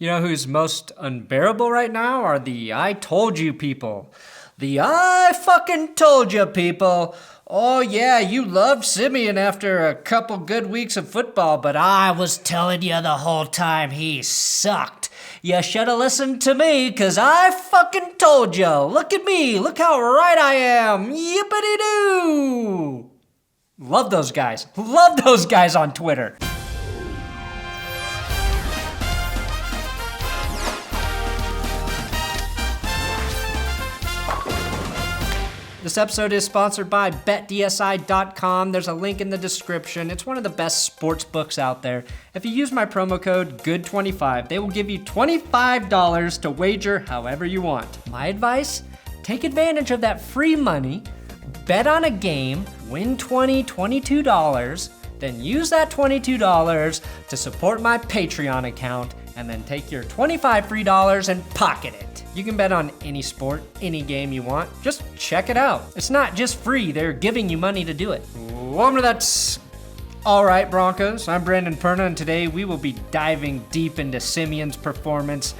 You know who's most unbearable right now are the I told you people. The I fucking told you people. Oh yeah, you loved Siemian after a couple good weeks of football, but I was telling you the whole time he sucked. You shoulda listened to me, cause I fucking told you. Look at me, look how right I am. Yippity-doo! Love those guys on Twitter. This episode is sponsored by BetDSI.com. There's a link in the description. It's one of the best sports books out there. If you use my promo code GOOD25, they will give you $25 to wager however you want. My advice? Take advantage of that free money, bet on a game, win $22, then use that $22 to support my Patreon account, and then take your $25 free and pocket it. You can bet on any sport, any game you want. Just check it out. It's not just free, they're giving you money to do it. Welcome to That's Alright Broncos. I'm Brandon Perna, and today we will be diving deep into Siemian's performance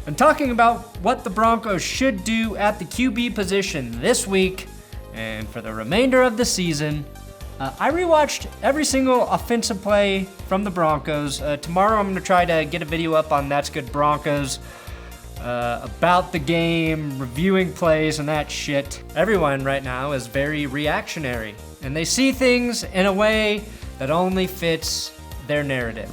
and talking about what the Broncos should do at the QB position this week and for the remainder of the season. I rewatched every single offensive play from the Broncos. Tomorrow I'm going to try to get a video up on That's Good Broncos about the game, reviewing plays and that shit. Everyone right now is very reactionary, and they see things in a way that only fits their narrative.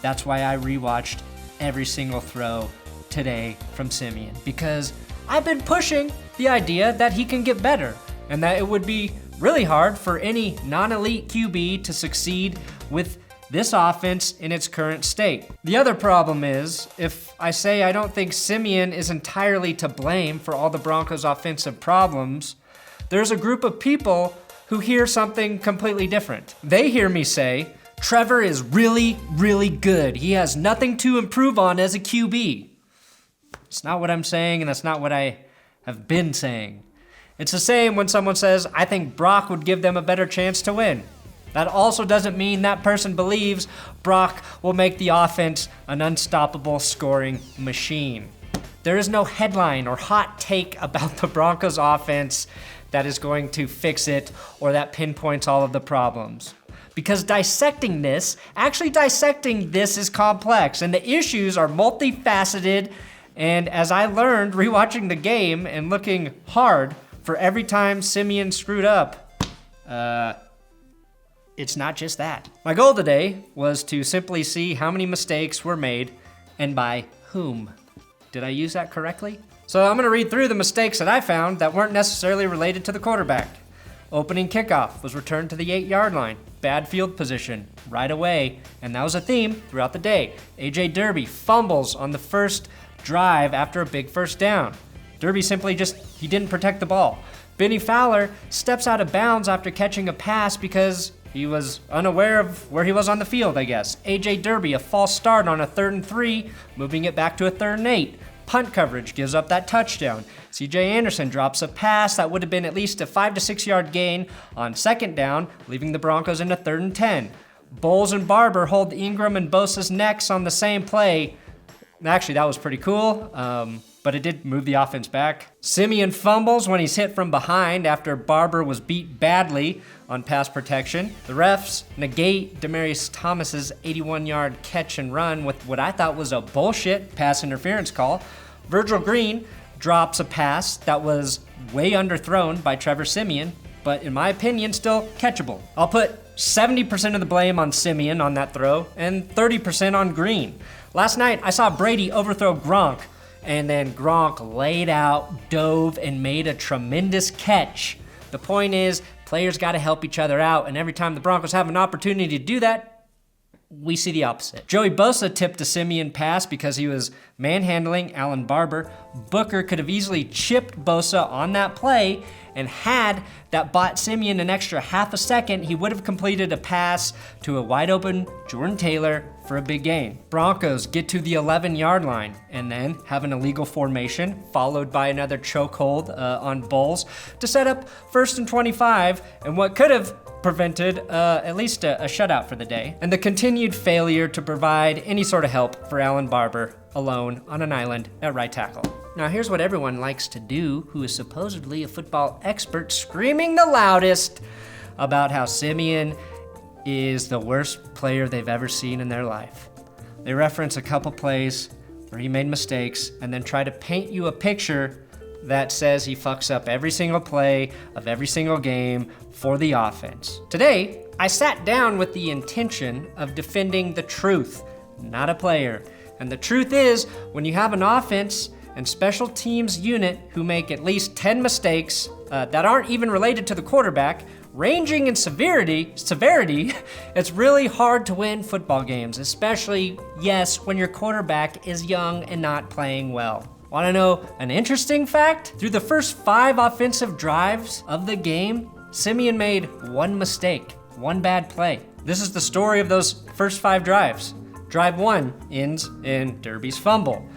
That's why I rewatched every single throw today from Siemian, because I've been pushing the idea that he can get better and that it would be really hard for any non-elite QB to succeed with this offense in its current state. The other problem is, if I say I don't think Siemian is entirely to blame for all the Broncos' offensive problems, there's a group of people who hear something completely different. They hear me say, Trevor is really, really good. He has nothing to improve on as a QB. It's not what I'm saying, and that's not what I have been saying. It's the same when someone says, I think Brock would give them a better chance to win. That also doesn't mean that person believes Brock will make the offense an unstoppable scoring machine. There is no headline or hot take about the Broncos offense that is going to fix it or that pinpoints all of the problems. Because dissecting this is complex, and the issues are multifaceted, and as I learned rewatching the game and looking hard for every time Siemian screwed up, it's not just that. My goal today was to simply see how many mistakes were made and by whom. Did I use that correctly? So I'm gonna read through the mistakes that I found that weren't necessarily related to the quarterback. Opening kickoff was returned to the 8-yard line. Bad field position right away, and that was a theme throughout the day. AJ Derby fumbles on the first drive after a big first down. Derby simply he didn't protect the ball. Benny Fowler steps out of bounds after catching a pass because he was unaware of where he was on the field, I guess. AJ Derby, a false start on a 3rd and 3, moving it back to a 3rd and 8. Punt coverage gives up that touchdown. CJ Anderson drops a pass that would have been at least a 5 to 6 yard gain on 2nd down, leaving the Broncos in a 3rd and 10. Bowles and Barber hold Ingram and Bosa's necks on the same play. Actually, that was pretty cool. But it did move the offense back. Siemian fumbles when he's hit from behind after Barber was beat badly on pass protection. The refs negate Demaryius Thomas's 81-yard catch and run with what I thought was a bullshit pass interference call. Virgil Green drops a pass that was way underthrown by Trevor Siemian, but in my opinion, still catchable. I'll put 70% of the blame on Siemian on that throw and 30% on Green. Last night, I saw Brady overthrow Gronk, and then Gronk laid out, dove, and made a tremendous catch. The point is, players got to help each other out, and every time the Broncos have an opportunity to do that, we see the opposite. Joey Bosa tipped a Siemian pass because he was manhandling Alan Barber. Booker could have easily chipped Bosa on that play, and had that bought Siemian an extra half a second, he would have completed a pass to a wide open Jordan Taylor for a big gain. Broncos get to the 11-yard line and then have an illegal formation followed by another chokehold on Bowles to set up 1st and 25 and what could have prevented at least a shutout for the day, and the continued failure to provide any sort of help for Alan Barber alone on an island at right tackle. Now here's what everyone likes to do who is supposedly a football expert screaming the loudest about how Siemian is the worst player they've ever seen in their life. They reference a couple plays where he made mistakes and then try to paint you a picture that says he fucks up every single play of every single game for the offense. Today, I sat down with the intention of defending the truth, not a player. And the truth is, when you have an offense and special teams unit who make at least 10 mistakes that aren't even related to the quarterback, ranging in severity, it's really hard to win football games, especially, yes, when your quarterback is young and not playing well. Want to know an interesting fact? Through the first 5 offensive drives of the game, Siemian made 1 mistake, 1 bad play. This is the story of those first 5 drives. Drive 1 ends in Derby's fumble.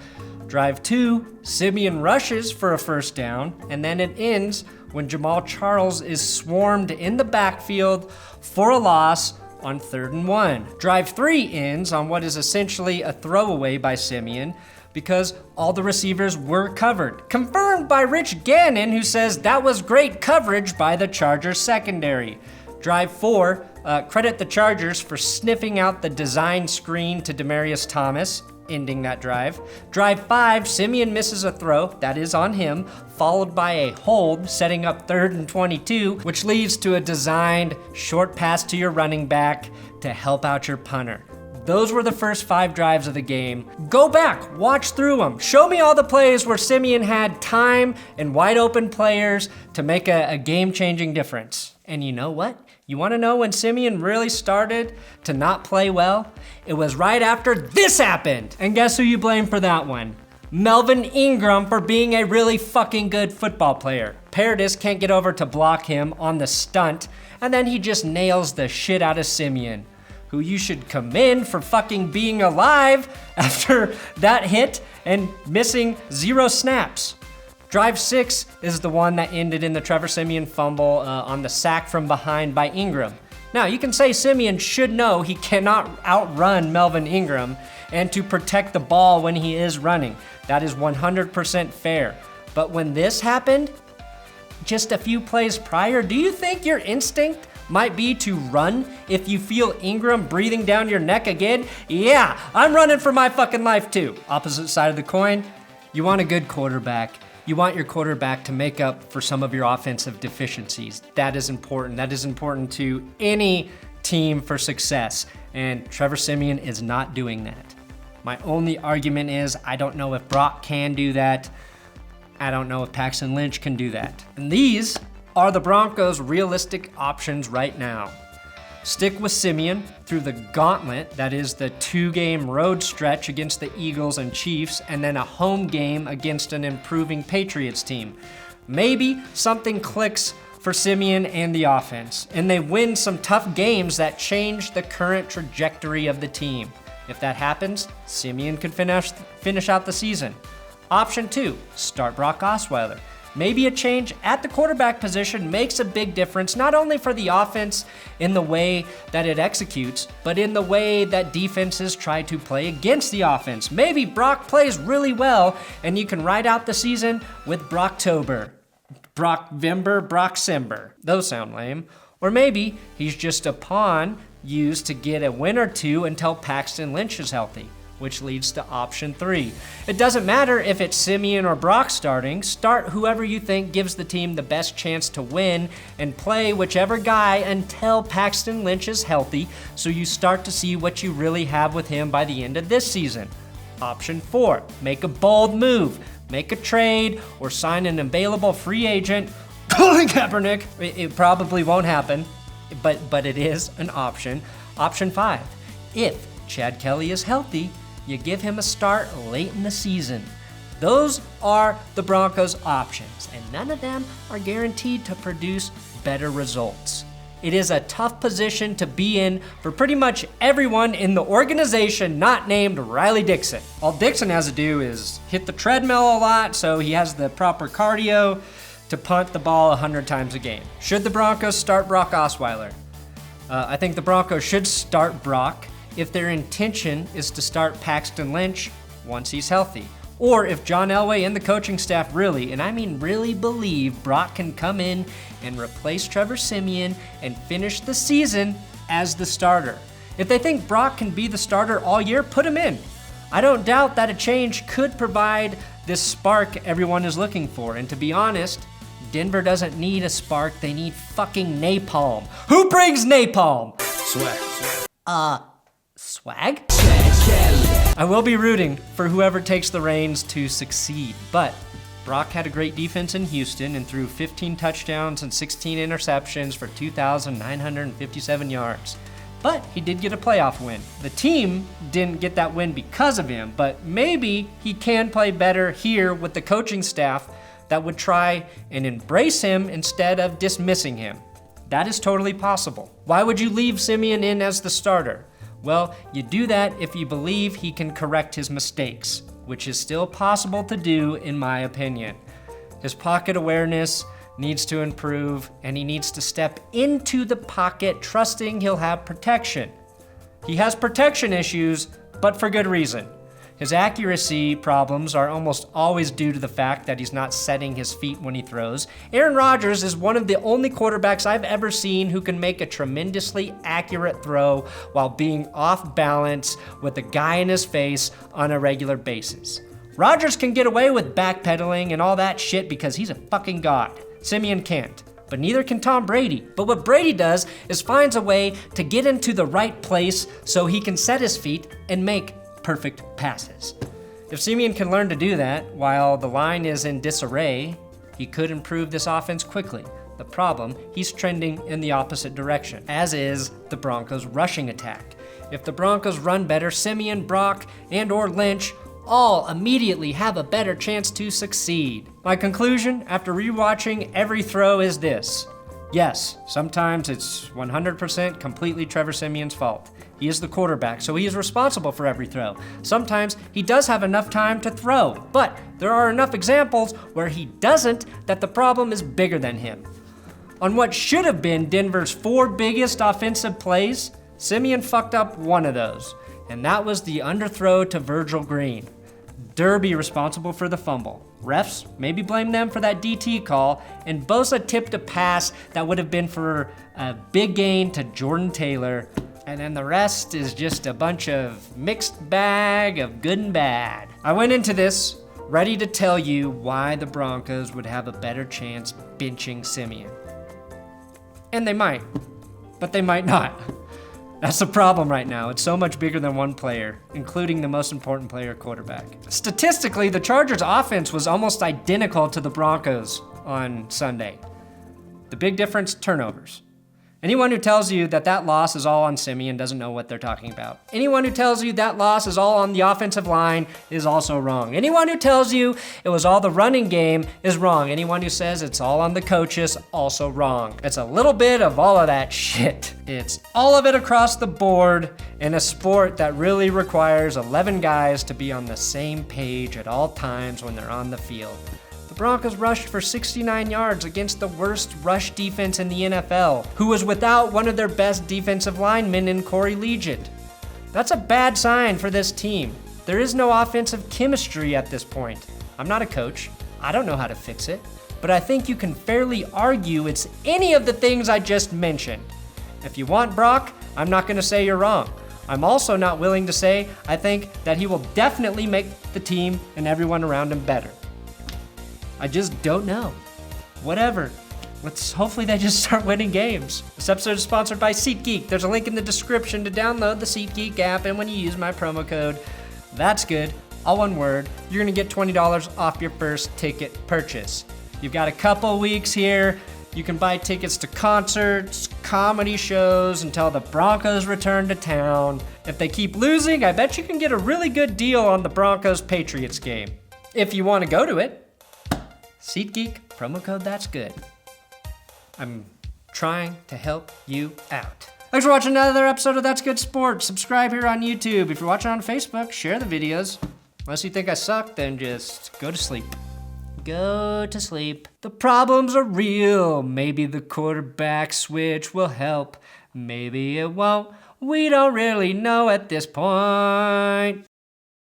Drive 2, Siemian rushes for a first down, and then it ends when Jamal Charles is swarmed in the backfield for a loss on 3rd and 1. Drive 3 ends on what is essentially a throwaway by Siemian because all the receivers were covered. Confirmed by Rich Gannon, who says that was great coverage by the Chargers secondary. Drive 4, credit the Chargers for sniffing out the design screen to Demaryius Thomas, ending that drive. Drive 5, Siemian misses a throw, that is on him, followed by a hold, setting up 3rd and 22, which leads to a designed short pass to your running back to help out your punter. Those were the first 5 drives of the game. Go back, watch through them. Show me all the plays where Siemian had time and wide open players to make a game-changing difference. And you know what? You want to know when Siemian really started to not play well? It was right after this happened. And guess who you blame for that one? Melvin Ingram for being a really fucking good football player. Paradis can't get over to block him on the stunt, and then he just nails the shit out of Siemian, who you should commend for fucking being alive after that hit and missing 0 snaps. Drive 6 is the one that ended in the Trevor Siemian fumble on the sack from behind by Ingram. Now, you can say Siemian should know he cannot outrun Melvin Ingram and to protect the ball when he is running. That is 100% fair. But when this happened, just a few plays prior, do you think your instinct might be to run if you feel Ingram breathing down your neck again? Yeah, I'm running for my fucking life too. Opposite side of the coin, you want a good quarterback. You want your quarterback to make up for some of your offensive deficiencies. That is important. That is important to any team for success. And Trevor Siemian is not doing that. My only argument is I don't know if Brock can do that. I don't know if Paxton Lynch can do that. And these are the Broncos' realistic options right now. Stick with Siemian through the gauntlet, that is the 2-game road stretch against the Eagles and Chiefs, and then a home game against an improving Patriots team. Maybe something clicks for Siemian and the offense, and they win some tough games that change the current trajectory of the team. If that happens, Siemian could finish out the season. Option 2, start Brock Osweiler. Maybe a change at the quarterback position makes a big difference, not only for the offense in the way that it executes, but in the way that defenses try to play against the offense. Maybe Brock plays really well, and you can ride out the season with Brocktober. Brockvember, Brocksember. Those sound lame. Or maybe he's just a pawn used to get a win or two until Paxton Lynch is healthy, which leads to option 3. It doesn't matter if it's Siemian or Brock starting. Start whoever you think gives the team the best chance to win and play whichever guy until Paxton Lynch is healthy, so you start to see what you really have with him by the end of this season. Option 4, make a bold move. Make a trade or sign an available free agent. Colin Kaepernick. It probably won't happen, but it is an option. Option 5, if Chad Kelly is healthy, you give him a start late in the season. Those are the Broncos' options, and none of them are guaranteed to produce better results. It is a tough position to be in for pretty much everyone in the organization not named Riley Dixon. All Dixon has to do is hit the treadmill a lot so he has the proper cardio to punt the ball 100 times a game. Should the Broncos start Brock Osweiler? I think the Broncos should start Brock if their intention is to start Paxton Lynch once he's healthy. Or if John Elway and the coaching staff really, and I mean really, believe Brock can come in and replace Trevor Siemian and finish the season as the starter. If they think Brock can be the starter all year, put him in. I don't doubt that a change could provide this spark everyone is looking for. And to be honest, Denver doesn't need a spark, they need fucking napalm. Who brings napalm? Swag. Swag? I will be rooting for whoever takes the reins to succeed, but Brock had a great defense in Houston and threw 15 touchdowns and 16 interceptions for 2,957 yards. But he did get a playoff win. The team didn't get that win because of him, but maybe he can play better here with the coaching staff that would try and embrace him instead of dismissing him. That is totally possible. Why would you leave Siemian in as the starter? Well, you do that if you believe he can correct his mistakes, which is still possible to do in my opinion. His pocket awareness needs to improve, and he needs to step into the pocket trusting he'll have protection. He has protection issues, but for good reason. His accuracy problems are almost always due to the fact that he's not setting his feet when he throws. Aaron Rodgers is one of the only quarterbacks I've ever seen who can make a tremendously accurate throw while being off balance with a guy in his face on a regular basis. Rodgers can get away with backpedaling and all that shit because he's a fucking god. Siemian can't. But neither can Tom Brady. But what Brady does is finds a way to get into the right place so he can set his feet and make perfect passes. If Siemian can learn to do that while the line is in disarray, he could improve this offense quickly. The problem, he's trending in the opposite direction, as is the Broncos' rushing attack. If the Broncos run better, Siemian, Brock, and or Lynch all immediately have a better chance to succeed. My conclusion after rewatching every throw is this. Yes, sometimes it's 100% completely Trevor Siemian's fault. He is the quarterback, so he is responsible for every throw. Sometimes he does have enough time to throw, but there are enough examples where he doesn't that the problem is bigger than him. On what should have been Denver's 4 biggest offensive plays, Siemian fucked up one of those, and that was the underthrow to Virgil Green. Derby responsible for the fumble. Refs maybe blame them for that DT call, and Bosa tipped a pass that would have been for a big gain to Jordan Taylor, and then the rest is just a bunch of mixed bag of good and bad. I went into this ready to tell you why the Broncos would have a better chance benching Siemian. And they might, but they might not. That's the problem right now. It's so much bigger than one player, including the most important player, quarterback. Statistically, the Chargers' offense was almost identical to the Broncos on Sunday. The big difference, turnovers. Anyone who tells you that that loss is all on Siemian doesn't know what they're talking about. Anyone who tells you that loss is all on the offensive line is also wrong. Anyone who tells you it was all the running game is wrong. Anyone who says it's all on the coaches, also wrong. It's a little bit of all of that shit. It's all of it across the board in a sport that really requires 11 guys to be on the same page at all times when they're on the field. The Broncos rushed for 69 yards against the worst rush defense in the NFL, who was without one of their best defensive linemen in Corey Legend. That's a bad sign for this team. There is no offensive chemistry at this point. I'm not a coach. I don't know how to fix it. But I think you can fairly argue it's any of the things I just mentioned. If you want Brock, I'm not going to say you're wrong. I'm also not willing to say I think that he will definitely make the team and everyone around him better. I just don't know. Whatever. Hopefully they just start winning games. This episode is sponsored by SeatGeek. There's a link in the description to download the SeatGeek app, and when you use my promo code, that's good, all one word, you're gonna get $20 off your first ticket purchase. You've got a couple weeks here. You can buy tickets to concerts, comedy shows until the Broncos return to town. If they keep losing, I bet you can get a really good deal on the Broncos Patriots game. If you want to go to it, SeatGeek, promo code That's Good. I'm trying to help you out. Thanks for watching another episode of That's Good Sports. Subscribe here on YouTube. If you're watching on Facebook, share the videos. Unless you think I suck, then just go to sleep. Go to sleep. The problems are real. Maybe the quarterback switch will help. Maybe it won't. We don't really know at this point.